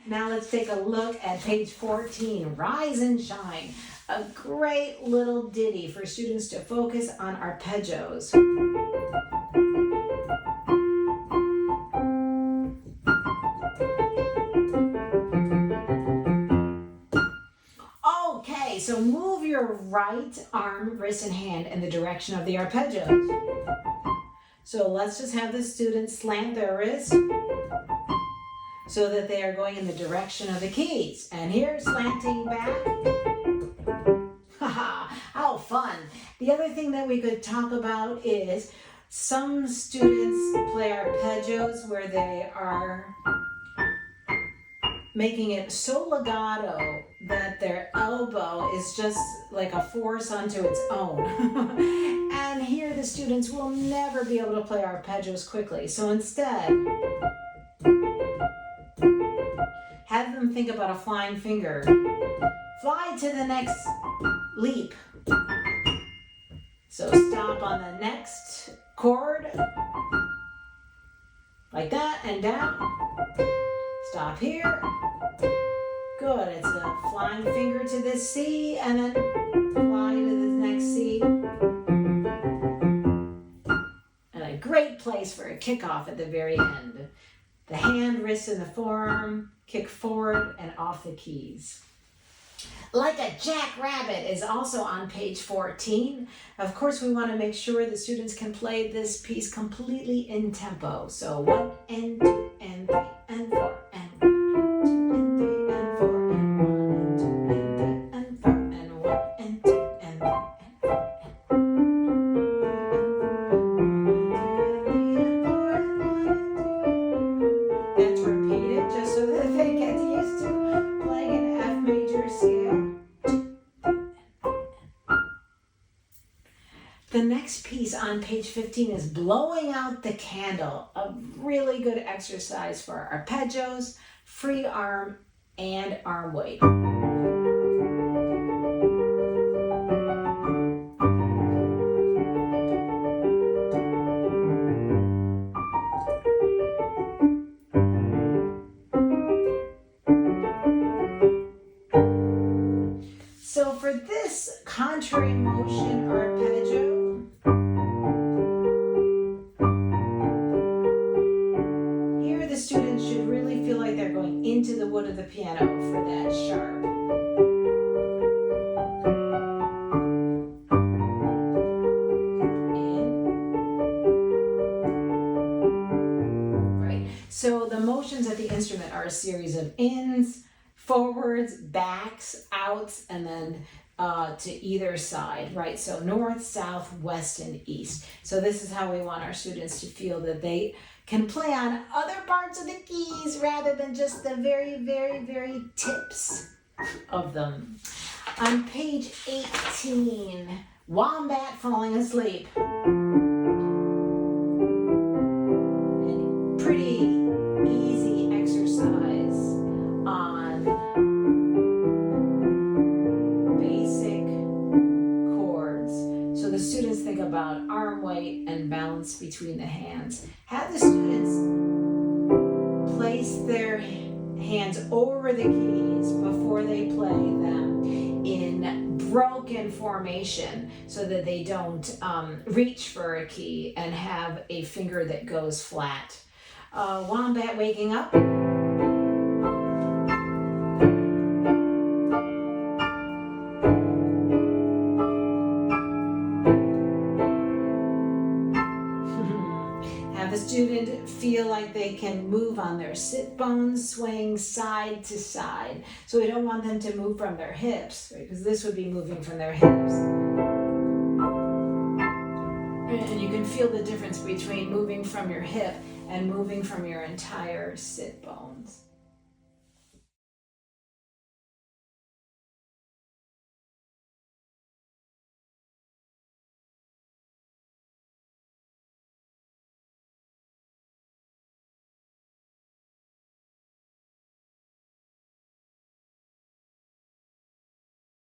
Now let's take a look at page 14, Rise and Shine. A great little ditty for students to focus on arpeggios. Okay, so move your right arm, wrist, and hand in the direction of the arpeggios. So let's just have the students slant their wrist so that they are going in the direction of the keys. And here, slanting back. Haha, how fun. The other thing that we could talk about is some students play arpeggios where they are making it so legato that their elbow is just like a force unto its own. And here the students will never be able to play arpeggios quickly. So instead, have them think about a flying finger. Fly to the next leap. So stop on the next chord, like that, and down. Stop here. Good, it's a flying finger to this C, and then fly to the next C. And a great place for a kickoff at the very end. The hand, wrist, and the forearm kick forward and off the keys. Like a Jackrabbit is also on page 14. Of course, we want to make sure the students can play this piece completely in tempo. So 1 and 2 and 3 and 4 and 1 and 2 and 3 and 4 and 1 and 2 and 3 and 4 and 1 and 2 and 3 and 4 and 1 and 2 and 3 and 4 and 1 and 2. That's repeated just so that they get used to playing an F major scale. The next piece on page 15 is blowing out the candle, a really good exercise for arpeggios, free arm, and arm weight. So for this contrary motion arpeggio, here the students should really feel like they're going into the wood of the piano for that sharp. In. Right. So the motions at the instrument are a series of ins, forwards, backs, outs, and then to either side, right? So north, south, west, and east. So this is how we want our students to feel that they can play on other parts of the keys rather than just the very, very, very tips of them. On page 18, Wombat Falling Asleep. And pretty easy exercise on basic chords. So the students think about arm weight and balance between the hands. Have the students place their hands over the keys before they play them in broken formation so that they don't reach for a key and have a finger that goes flat. Wombat Waking Up. Have the student feel like they can move on their sit bones, swaying side to side. So we don't want them to move from their hips, right? Because this would be moving from their hips. And you can feel the difference between moving from your hip and moving from your entire sit bones.